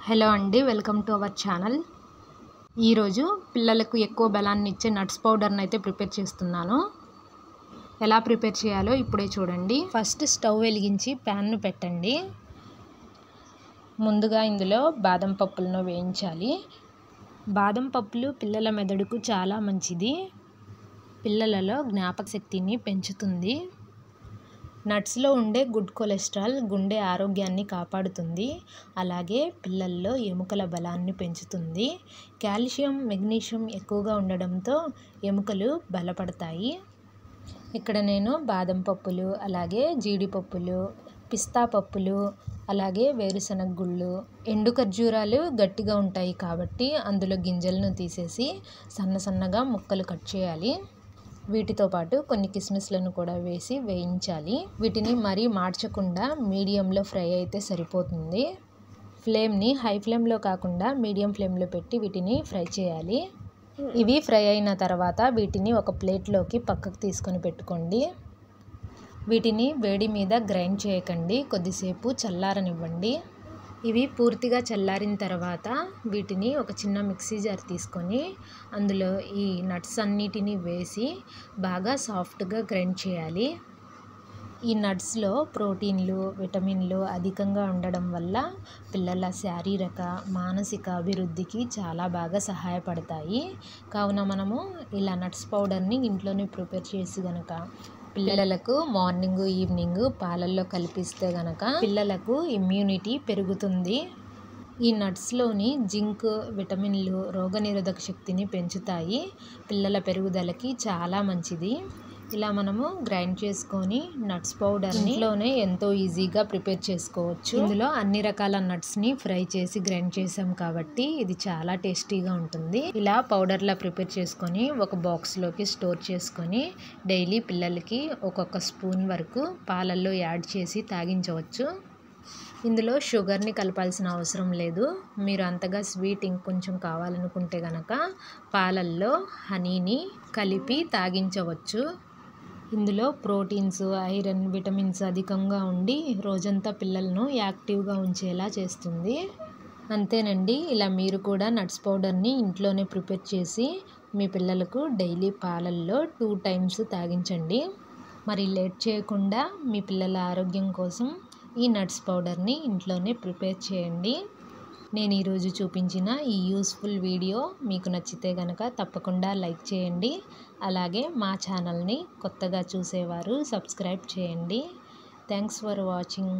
Hello అండి, welcome to our channel. ఈరోజు పిల్లలకు ఎక్కువ బలాన్ని ఇచ్చే నట్స్ పౌడర్ని అయితే ప్రిపేర్ చేస్తున్నాను. ఎలా ప్రిపేర్ చేయాలో ఇప్పుడే చూడండి. ఫస్ట్ స్టవ్ వెలిగించి ప్యాన్ను పెట్టండి. ముందుగా ఇందులో బాదం పప్పులను వేయించాలి. బాదం పప్పులు పిల్లల మెదడుకు చాలా మంచిది. పిల్లలలో జ్ఞాపక శక్తిని పెంచుతుంది. నట్స్లో ఉండే గుడ్ కొలెస్ట్రాల్ గుండె ఆరోగ్యాన్ని కాపాడుతుంది. అలాగే పిల్లల్లో ఎముకల బలాన్ని పెంచుతుంది. కాల్షియం, మెగ్నీషియం ఎక్కువగా ఉండడంతో ఎముకలు బలపడతాయి. ఇక్కడ నేను బాదం పప్పులు, అలాగే జీడిపప్పులు, పిస్తా పప్పులు, అలాగే వేరుశనగ గుళ్ళు, ఎండు ఖర్జూరాలు గట్టిగా ఉంటాయి కాబట్టి అందులో గింజలను తీసేసి సన్నగా ముక్కలు కట్ చేయాలి. వీటితో పాటు కొన్ని కిస్మిస్లను కూడా వేసి వేయించాలి. వీటిని మరీ మార్చకుండా మీడియంలో ఫ్రై అయితే సరిపోతుంది. ఫ్లేమ్ని హై ఫ్లేమ్లో కాకుండా మీడియం ఫ్లేమ్లో పెట్టి వీటిని ఫ్రై చేయాలి. ఇవి ఫ్రై అయిన తర్వాత వీటిని ఒక ప్లేట్లోకి పక్కకు తీసుకొని పెట్టుకోండి. వీటిని వేడి మీద గ్రైండ్ చేయకండి, కొద్దిసేపు చల్లారనివ్వండి. ఇవి పూర్తిగా చల్లారిన తర్వాత వీటిని ఒక చిన్న మిక్సీ జార్ తీసుకొని అందులో ఈ నట్స్ అన్నిటినీ వేసి బాగా సాఫ్ట్గా గ్రైండ్ చేయాలి. ఈ నట్స్లో ప్రోటీన్లు, విటమిన్లు అధికంగా ఉండడం వల్ల పిల్లల శారీరక, మానసిక అభివృద్ధికి చాలా బాగా సహాయపడతాయి. కావున మనము ఇలా నట్స్ పౌడర్ని ఇంట్లోనే ప్రిపేర్ చేసి గనక పిల్లలకు మార్నింగ్, ఈవినింగ్ పాలల్లో కలిపిస్తే గనక పిల్లలకు ఇమ్యూనిటీ పెరుగుతుంది. ఈ నట్స్లోని జింక్, విటమిన్లు రోగనిరోధక శక్తిని పెంచుతాయి. పిల్లల పెరుగుదలకి చాలా మంచిది. ఇలా మనము గ్రైండ్ చేసుకొని నట్స్ పౌడర్ని ఇంట్లోనే ఎంతో ఈజీగా ప్రిపేర్ చేసుకోవచ్చు. ఇందులో అన్ని రకాల నట్స్ని ఫ్రై చేసి గ్రైండ్ చేసాం కాబట్టి ఇది చాలా టేస్టీగా ఉంటుంది. ఇలా పౌడర్లా ప్రిపేర్ చేసుకొని ఒక బాక్స్లోకి స్టోర్ చేసుకొని డైలీ పిల్లలకి ఒక్కొక్క స్పూన్ వరకు పాలల్లో యాడ్ చేసి తాగించవచ్చు. ఇందులో షుగర్ని కలపాల్సిన అవసరం లేదు. మీరు అంతగా స్వీట్ ఇంకొంచెం కావాలనుకుంటే గనక పాలల్లో హనీని కలిపి తాగించవచ్చు. ఇందులో ప్రోటీన్స్, ఐరన్, విటమిన్స్ అధికంగా ఉండి రోజంతా పిల్లలను యాక్టివ్గా ఉంచేలా చేస్తుంది. అంతేనండి, ఇలా మీరు కూడా నట్స్ పౌడర్ని ఇంట్లోనే ప్రిపేర్ చేసి మీ పిల్లలకు డైలీ పాలల్లో 2 times తాగించండి. మరి లేట్ చేయకుండా మీ పిల్లల ఆరోగ్యం కోసం ఈ నట్స్ పౌడర్ని ఇంట్లోనే ప్రిపేర్ చేయండి. నేను ఈరోజు చూపించిన ఈ యూస్ఫుల్ వీడియో మీకు నచ్చితే గనక తప్పకుండా లైక్ చేయండి. అలాగే మా ఛానల్ని కొత్తగా చూసేవారు సబ్స్క్రైబ్ చేయండి. Thanks for watching.